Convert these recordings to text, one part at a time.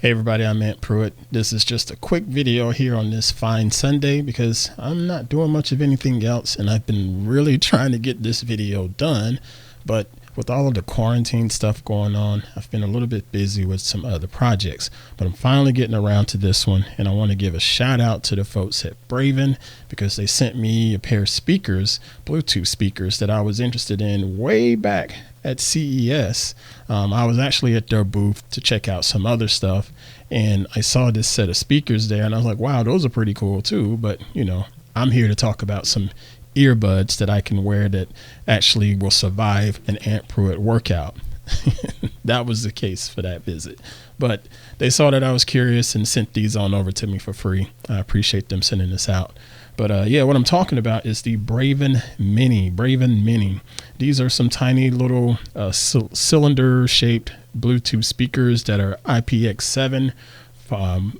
Hey everybody, I'm Pruitt. This is just a quick video here on this fine Sunday because I'm not doing much of anything else and I've been really trying to get this video done, but with all of the quarantine stuff going on, I've been a little bit busy with some other projects, but I'm finally getting around to this one, and I want to give a shout out to the folks at Braven because they sent me a pair of speakers, Bluetooth speakers, that I was interested in way back at CES. I was actually at their booth to check out some other stuff, and I saw this set of speakers there, and I was like, wow, those are pretty cool too, but you know, I'm here to talk about some earbuds that I can wear that actually will survive an Pruitt workout. That was the case for that visit, but they saw that I was curious and sent these on over to me for free. I appreciate them sending this out. But yeah, what I'm talking about is the Braven Mini. These are some tiny little cylinder shaped Bluetooth speakers that are IPX7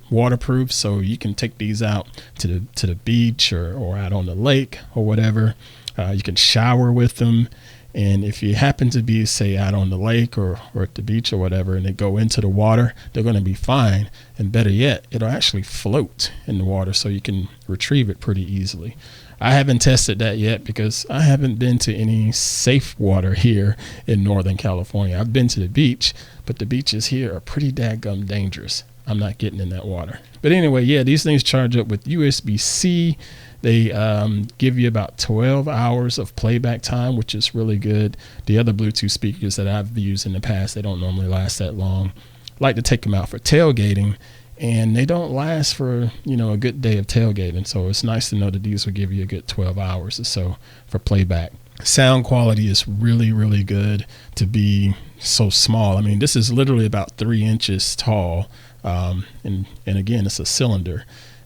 waterproof, so you can take these out to the beach or out on the lake or whatever. You can shower with them, and if you happen to be, say, out on the lake or at the beach or whatever, and they go into the water, they're going to be fine. And better yet, it'll actually float in the water, so you can retrieve it pretty easily. I haven't tested that yet because I haven't been to any safe water here in Northern California. I've been to the beach, but the beaches here are pretty dadgum dangerous. I'm not getting in that water. But anyway, yeah, these things charge up with USB-C. They give you about 12 hours of playback time, which is really good. The other Bluetooth speakers that I've used in the past, they don't normally last that long. I like to take them out for tailgating, and they don't last for, you know, a good day of tailgating. So it's nice to know that these will give you a good 12 hours or so for playback. Sound quality is really, really good to be so small. I mean, this is literally about 3 inches tall. And again, it's a cylinder,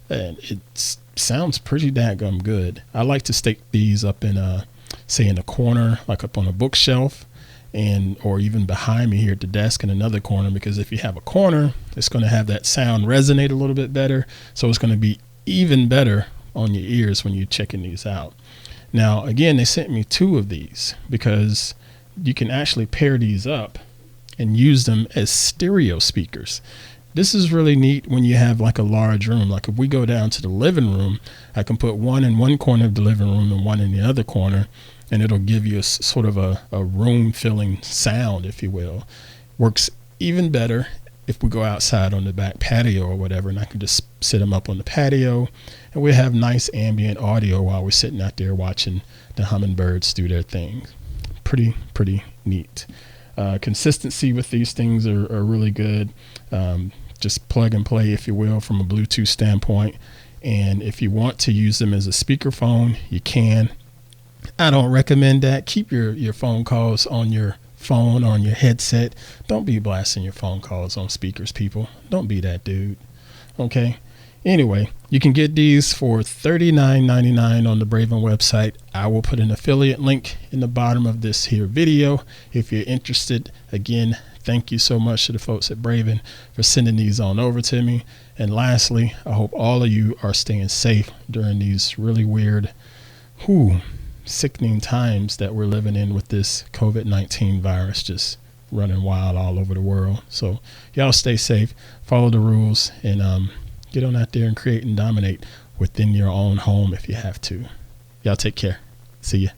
and it sounds pretty dadgum good. I like to stick these up in say in a corner, like up on a bookshelf, or even behind me here at the desk in another corner, because if you have a corner, it's going to have that sound resonate a little bit better. So it's going to be even better on your ears when you're checking these out. Now, again, they sent me 2 of these because you can actually pair these up and use them as stereo speakers. This is really neat when you have like a large room. Like if we go down to the living room, I can put one in one corner of the living room and one in the other corner, and it'll give you a sort of a room filling sound, if you will. Works even better if we go outside on the back patio or whatever, and I can just sit them up on the patio, and we have nice ambient audio while we're sitting out there watching the hummingbirds do their thing. Pretty neat. Consistency with these things are really good. Just plug and play, if you will, from a Bluetooth standpoint. And if you want to use them as a speakerphone, you can. I don't recommend that. Keep your phone calls on your phone or on your headset. Don't be blasting your phone calls on speakers, people. Don't be that dude. Okay. Anyway, you can get these for $39.99 on the Braven website. I will put an affiliate link in the bottom of this here video if you're interested. Again, thank you so much to the folks at Braven for sending these on over to me. And lastly, I hope all of you are staying safe during these really weird, sickening times that we're living in with this COVID-19 virus just running wild all over the world. So y'all stay safe, follow the rules, and get on out there and create and dominate within your own home if you have to. Y'all take care. See ya.